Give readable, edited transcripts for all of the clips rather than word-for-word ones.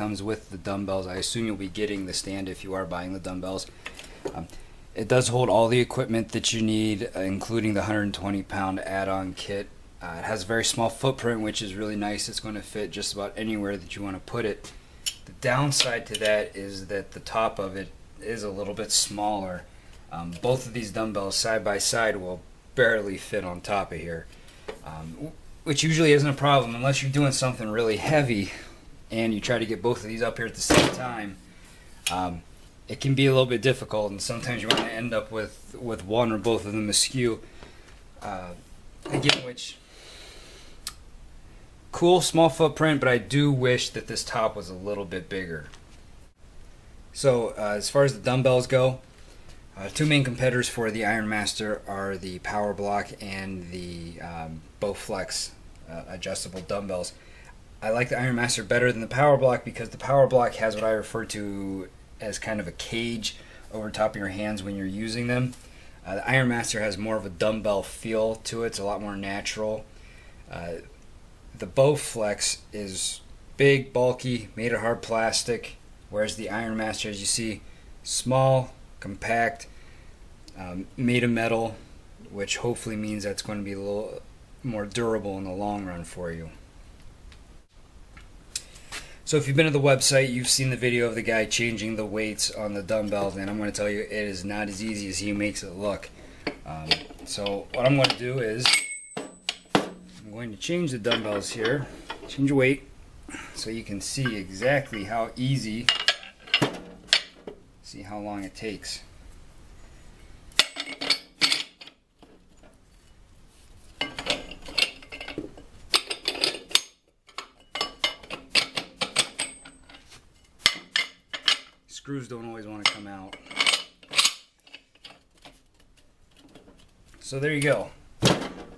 comes with the dumbbells. I assume you'll be getting the stand if you are buying the dumbbells. It does hold all the equipment that you need, including the 120-pound add-on kit. It has a very small footprint, which is really nice. It's going to fit just about anywhere that you want to put it. The downside to that is that the top of it is a little bit smaller. Both of these dumbbells side by side will barely fit on top of here, which usually isn't a problem unless you're doing something really heavy and you try to get both of these up here at the same time. It can be a little bit difficult, and sometimes you want to end up with one or both of them askew. Again, which, cool small footprint, but I do wish that this top was a little bit bigger. So as far as the dumbbells go, two main competitors for the Ironmaster are the Powerblock and the Bowflex adjustable dumbbells. I like the Ironmaster better than the Powerblock because the Powerblock has what I refer to as kind of a cage over top of your hands when you're using them. The Ironmaster has more of a dumbbell feel to it. It's a lot more natural. The Bowflex is big, bulky, made of hard plastic, whereas the Ironmaster, as you see, small, compact, made of metal, which hopefully means that's going to be a little more durable in the long run for you. So if you've been to the website, you've seen the video of the guy changing the weights on the dumbbells, and I'm going to tell you, it is not as easy as he makes it look. So what I'm going to do is I'm going to change the dumbbells here, change the weight, so you can see exactly how easy, see how long it takes. Screws don't always want to come out. So there you go.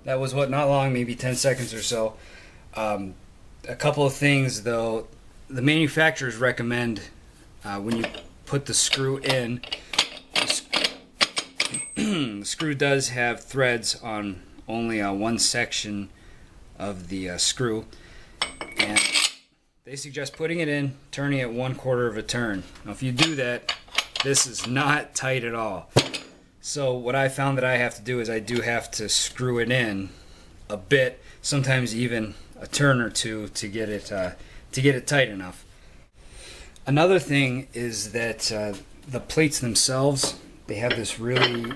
That was not long, maybe 10 seconds or so. A couple of things though. The manufacturers recommend when you put the screw in, the screw does have threads on only one section of the screw, and they suggest putting it in, turning it 1/4 of a turn. Now if you do that, this is not tight at all. So what I found that I have to do is I do have to screw it in a bit, sometimes even a turn or two to get it tight enough. Another thing is that the plates themselves, they have this really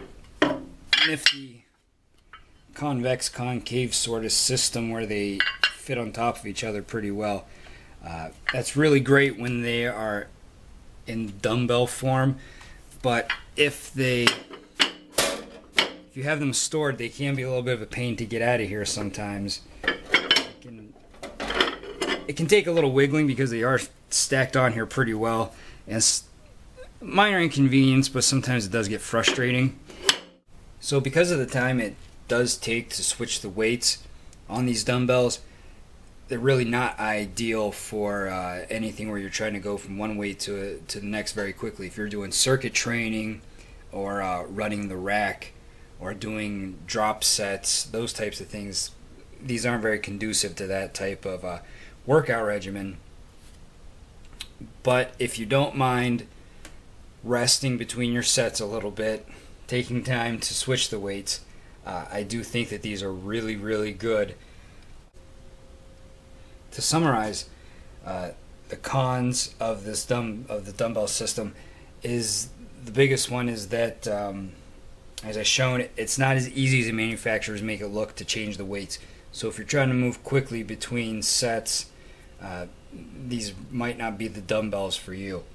nifty convex concave sort of system where they fit on top of each other pretty well. That's really great when they are in dumbbell form, but if you have them stored, they can be a little bit of a pain to get out of here sometimes. It can take a little wiggling because they are stacked on here pretty well, and it's minor inconvenience, but sometimes it does get frustrating. So because of the time it does take to switch the weights on these dumbbells, they're really not ideal for anything where you're trying to go from one weight to the next very quickly. If you're doing circuit training or running the rack or doing drop sets, those types of things, these aren't very conducive to that type of workout regimen. But if you don't mind resting between your sets a little bit, taking time to switch the weights, I do think that these are really, really good. To summarize, the cons of the dumbbell system is, the biggest one is that, as I've shown, it's not as easy as the manufacturers make it look to change the weights. So if you're trying to move quickly between sets, these might not be the dumbbells for you.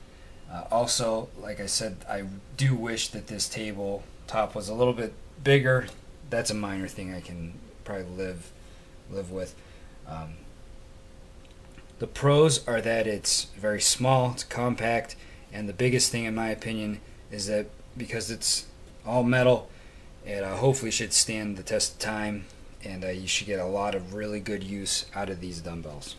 Also, like I said, I do wish that this table top was a little bit bigger. That's a minor thing I can probably live with. The pros are that it's very small, it's compact, and the biggest thing in my opinion is that because it's all metal, it hopefully should stand the test of time, and you should get a lot of really good use out of these dumbbells.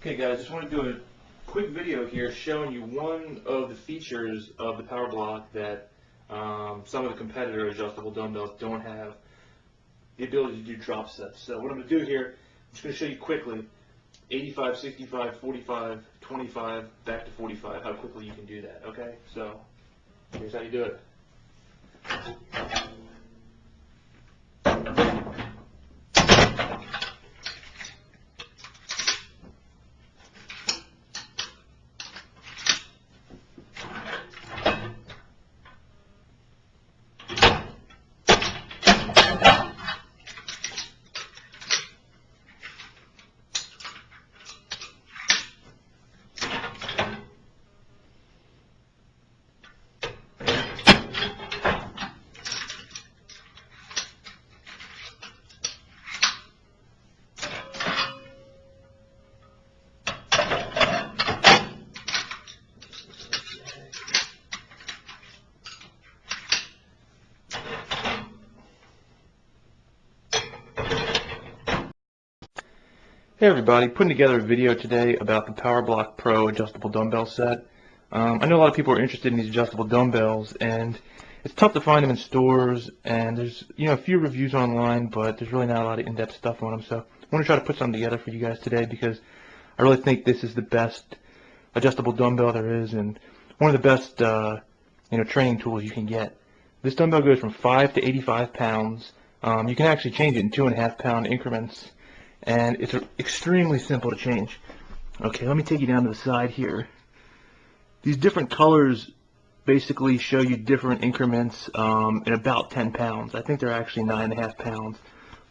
Okay guys, just want to do a quick video here showing you one of the features of the Powerblock that some of the competitor adjustable dumbbells don't have, the ability to do drop sets. So what I'm going to do here, I'm just going to show you quickly 85, 65, 45, 25, back to 45, how quickly you can do that, okay? So here's how you do it. Hey everybody, putting together a video today about the Powerblock Pro adjustable dumbbell set. I know a lot of people are interested in these adjustable dumbbells, and it's tough to find them in stores, and there's a few reviews online, but there's really not a lot of in-depth stuff on them. So I want to try to put something together for you guys today because I really think this is the best adjustable dumbbell there is, and one of the best training tools you can get. This dumbbell goes from 5 to 85 pounds. You can actually change it in 2.5 pound increments. And it's extremely simple to change. Okay, let me take you down to the side here. These different colors basically show you different increments in about 10 pounds. I think they're actually 9.5 pounds,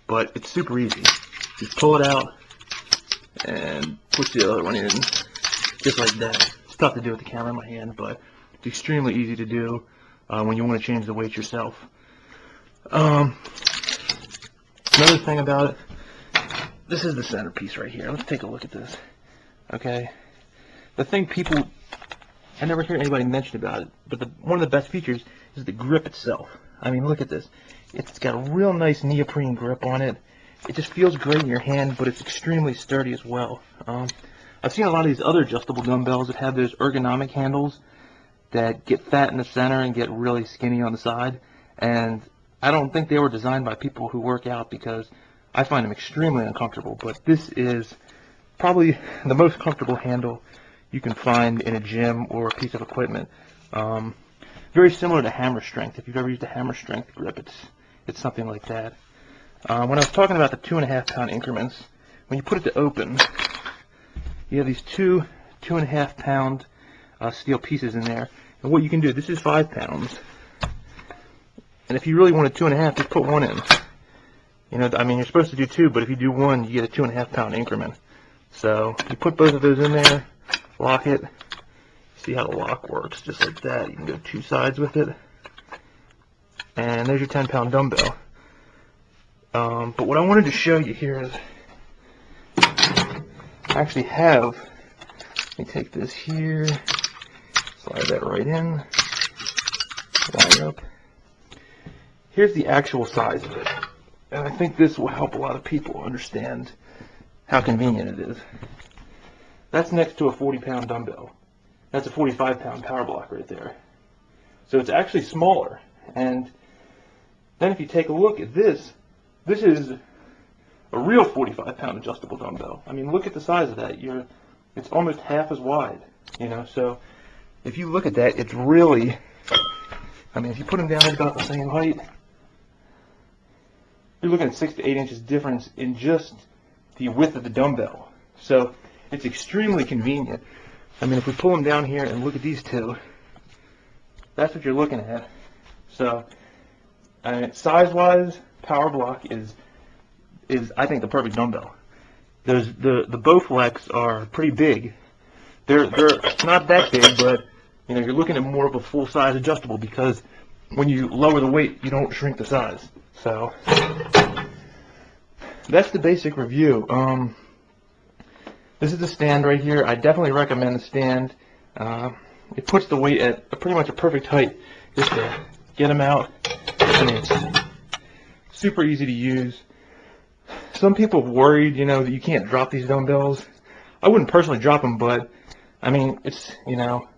but it's super easy. Just pull it out and push the other one in, just like that. It's tough to do with the camera in my hand, but it's extremely easy to do when you want to change the weight yourself. Another thing about it, this is the centerpiece right here. Let's take a look at this. Okay, the thing I never hear anybody mention about it, but one of the best features is the grip itself. I mean, look at this. It's got a real nice neoprene grip on it. It just feels great in your hand, but it's extremely sturdy as well. I've seen a lot of these other adjustable dumbbells that have those ergonomic handles that get fat in the center and get really skinny on the side, and I don't think they were designed by people who work out because I find them extremely uncomfortable, but this is probably the most comfortable handle you can find in a gym or a piece of equipment. Very similar to hammer strength. If you've ever used a hammer strength grip, it's something like that. When I was talking about the 2.5 pound increments, when you put it to open, you have these 2.5 pound steel pieces in there. And what you can do, this is 5 pounds. And if you really wanted 2.5, just put one in. I mean, you're supposed to do 2, but if you do 1, you get a 2.5 pound increment. So you put both of those in there, lock it. See how the lock works, just like that. You can go 2 sides with it. And there's your 10 pound dumbbell. But what I wanted to show you here is I actually have, let me take this here, slide that right in, line up. Here's the actual size of it. And I think this will help a lot of people understand how convenient it is. That's next to a 40 pound dumbbell. That's a 45 pound Powerblock right there. So it's actually smaller. And then if you take a look at this, this is a real 45 pound adjustable dumbbell. I mean, look at the size of that. It's almost half as wide. So if you look at that, it's really, I mean, if you put them down at about the same height, you're looking at 6 to 8 inches difference in just the width of the dumbbell. So it's extremely convenient. I mean, if we pull them down here and look at these two, that's what you're looking at. So, I mean, size-wise, Powerblock is I think the perfect dumbbell. The Bowflex are pretty big. They're not that big, but you're looking at more of a full-size adjustable because when you lower the weight, you don't shrink the size. So that's the basic review. This is the stand right here. I definitely recommend the stand. It puts the weight at pretty much a perfect height just to get them out. I mean, it's super easy to use. Some people have worried, that you can't drop these dumbbells. I wouldn't personally drop them, but I mean, it's, you know,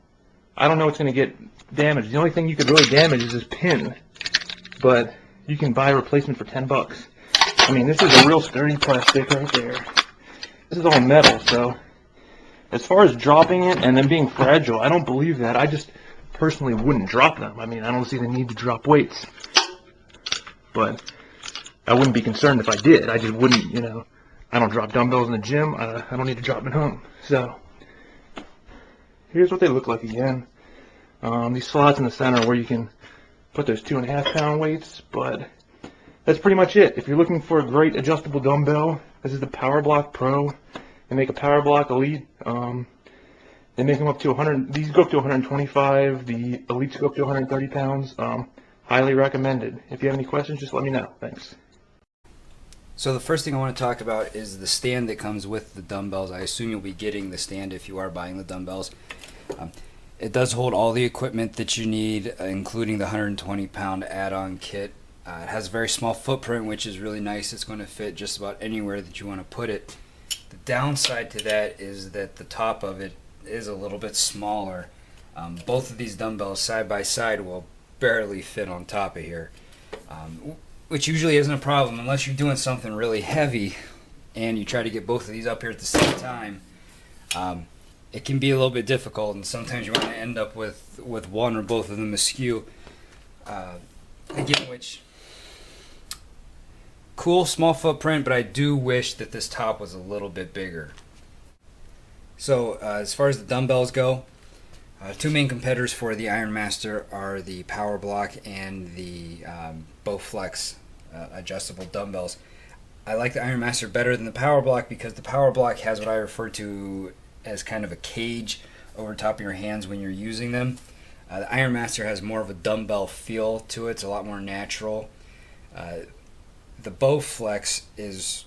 I don't know what's going to get damaged. The only thing you could really damage is this pin, but you can buy a replacement for 10 bucks. I mean, this is a real sturdy plastic right there. This is all metal, so as far as dropping it and them being fragile, I don't believe that. I just personally wouldn't drop them. I mean, I don't see the need to drop weights, but I wouldn't be concerned if I did. I just wouldn't, you know, I don't drop dumbbells in the gym. I don't need to drop them at home. So here's what they look like again. These slots in the center where you can put those 2.5 pound weights, but that's pretty much it. If you're looking for a great adjustable dumbbell, this is the Powerblock Pro. They make a Powerblock Elite. They make them up to 100. These go up to 125. The Elites go up to 130 pounds. Highly recommended. If you have any questions, just let me know. Thanks. So the first thing I want to talk about is the stand that comes with the dumbbells. I assume you'll be getting the stand if you are buying the dumbbells. It does hold all the equipment that you need, including the 120-pound add-on kit. It has a very small footprint, which is really nice. It's going to fit just about anywhere that you want to put it. The downside to that is that the top of it is a little bit smaller. Both of these dumbbells side by side will barely fit on top of here, which usually isn't a problem unless you're doing something really heavy and you try to get both of these up here at the same time. It can be a little bit difficult, and sometimes you want to end up with one or both of them askew. Again, which cool small footprint, but I do wish that this top was a little bit bigger. So as far as the dumbbells go, two main competitors for the Ironmaster are the Powerblock and the Bowflex adjustable dumbbells. I like the Ironmaster better than the Powerblock because the Powerblock has what I refer to as kind of a cage over top of your hands when you're using them. The Ironmaster has more of a dumbbell feel to it. It's a lot more natural. The Bowflex is